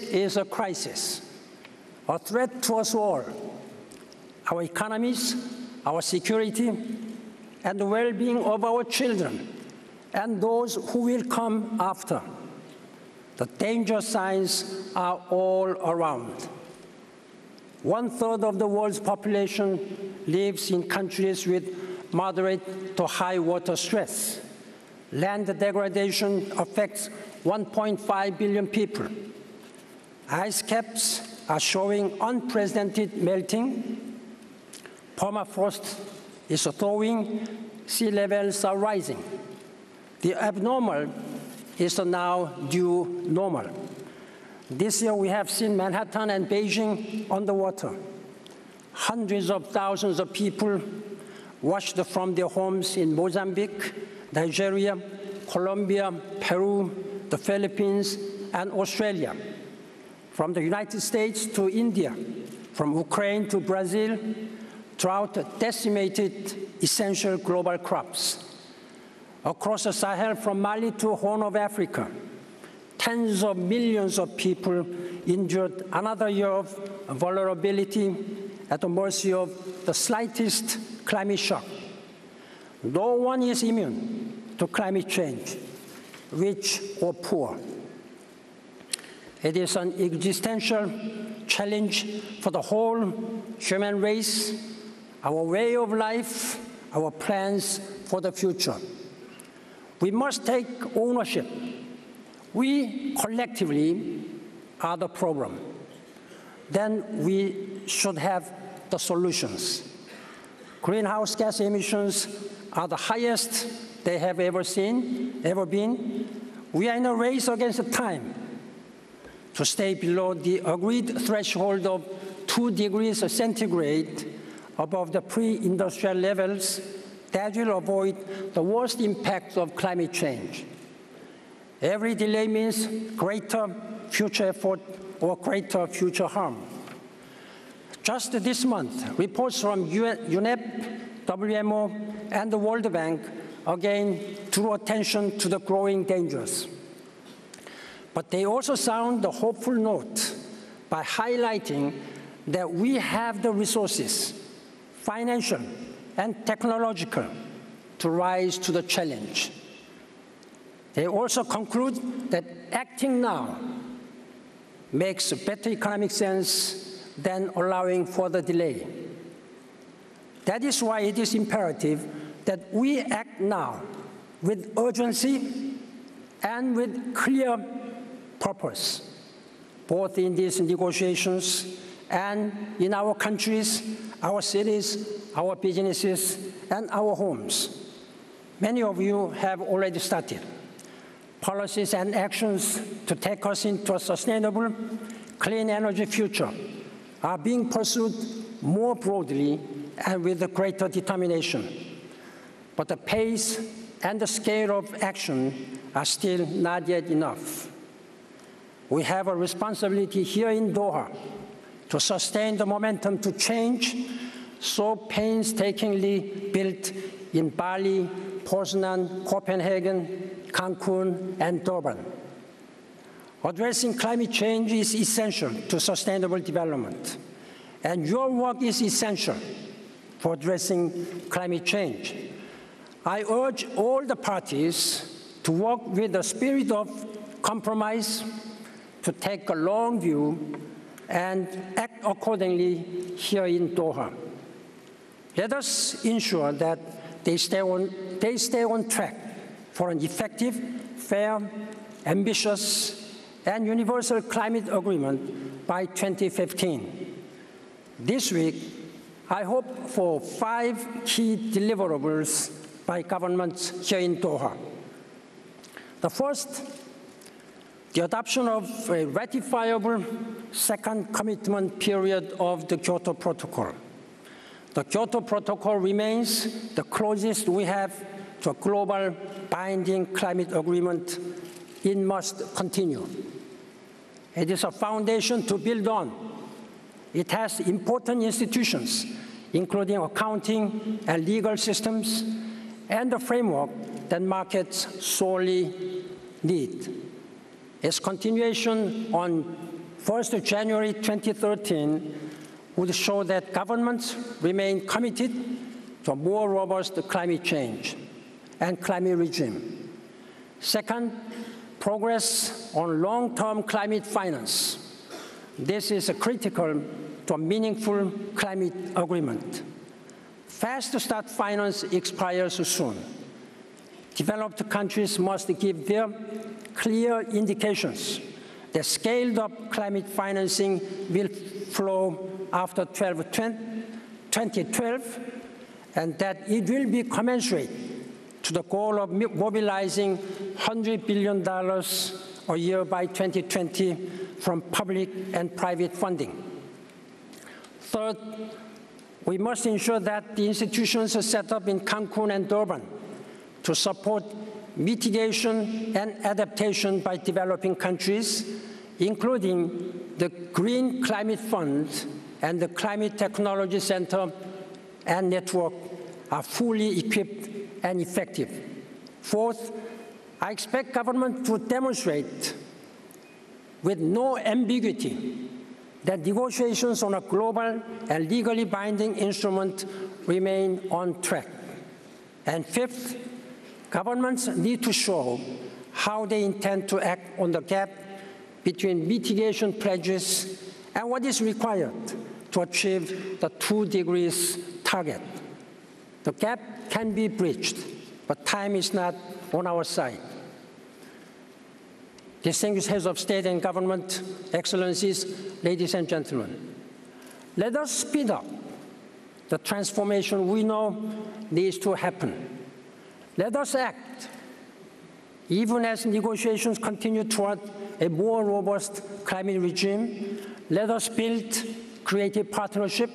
is a crisis, a threat to us all, our economies, our security, and the well-being of our children and those who will come after. The danger signs are all around. 1/3 of the world's population lives in countries with moderate to high water stress. Land degradation affects 1.5 billion people. Ice caps are showing unprecedented melting. Permafrost is thawing. Sea levels are rising. The abnormal is the now new normal. This year we have seen Manhattan and Beijing underwater. Hundreds of thousands of people washed from their homes in Mozambique, Nigeria, Colombia, Peru, the Philippines, and Australia. From the United States to India, from Ukraine to Brazil, drought decimated essential global crops. Across the Sahel, from Mali to Horn of Africa, tens of millions of people endured another year of vulnerability at the mercy of the slightest climate shock. No one is immune to climate change, rich or poor. It is an existential challenge for the whole human race, our way of life, our plans for the future. We must take ownership. We collectively are the problem. Then we should have the solutions. Greenhouse gas emissions are the highest they have ever been. We are in a race against time to stay below the agreed threshold of 2 degrees centigrade above the pre-industrial levels that will avoid the worst impacts of climate change. Every delay means greater future effort or greater future harm. Just this month, reports from UNEP, WMO, and the World Bank again drew attention to the growing dangers. But they also sound the hopeful note by highlighting that we have the resources, financial and technological, to rise to the challenge. They also conclude that acting now makes better economic sense than allowing further delay. That is why it is imperative that we act now with urgency and with clear purpose, both in these negotiations and in our countries, our cities, our businesses, and our homes. Many of you have already started. Policies and actions to take us into a sustainable, clean energy future are being pursued more broadly and with greater determination. But the pace and the scale of action are still not yet enough. We have a responsibility here in Doha to sustain the momentum to change so painstakingly built in Bali, Poznan, Copenhagen, Cancun, and Durban. Addressing climate change is essential to sustainable development, and your work is essential for addressing climate change. I urge all the parties to work with the spirit of compromise, to take a long view, and act accordingly here in Doha. Let us ensure that they stay on track for an effective, fair, ambitious, and universal climate agreement by 2015. This week, I hope for 5 key deliverables by governments here in Doha. The first, the adoption of a ratifiable second commitment period of the Kyoto Protocol. The Kyoto Protocol remains the closest we have to a global binding climate agreement. It must continue. It is a foundation to build on. It has important institutions, including accounting and legal systems, and the framework that markets sorely need. Its continuation on 1st January 2013 would show that governments remain committed to a more robust climate change and climate regime. Second, progress on long-term climate finance. This is critical to a meaningful climate agreement. Fast start finance expires soon. Developed countries must give their clear indications that scaled-up climate financing will flow after 2012, and that it will be commensurate to the goal of mobilizing $100 billion a year by 2020 from public and private funding. Third, we must ensure that the institutions are set up in Cancun and Durban to support mitigation and adaptation by developing countries, including the Green Climate Fund and the Climate Technology Center and Network are fully equipped and effective. Fourth, I expect government to demonstrate with no ambiguity that negotiations on a global and legally binding instrument remain on track. And fifth, governments need to show how they intend to act on the gap between mitigation pledges and what is required to achieve the 2 degrees target. The gap can be bridged, but time is not on our side. Distinguished heads of state and government, excellencies, ladies and gentlemen, let us speed up the transformation we know needs to happen. Let us act, even as negotiations continue toward a more robust climate regime. Let us build creative partnership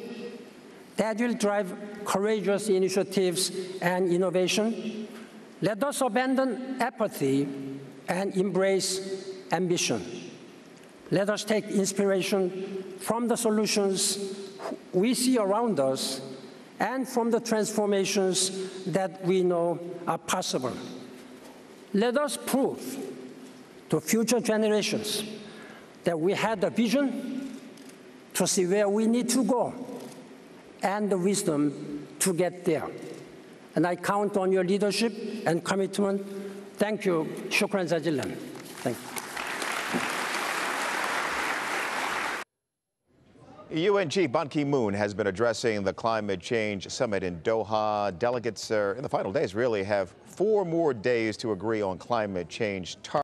that will drive courageous initiatives and innovation. Let us abandon apathy and embrace ambition. Let us take inspiration from the solutions we see around us and from the transformations that we know are possible. Let us prove to future generations that we had the vision to see where we need to go and the wisdom to get there. And I count on your leadership and commitment. Thank you. Shukran jazilan. Thank you. UN Chief Ban Ki-moon has been addressing the climate change summit in Doha. Delegates in the final days really have 4 more days to agree on climate change targets.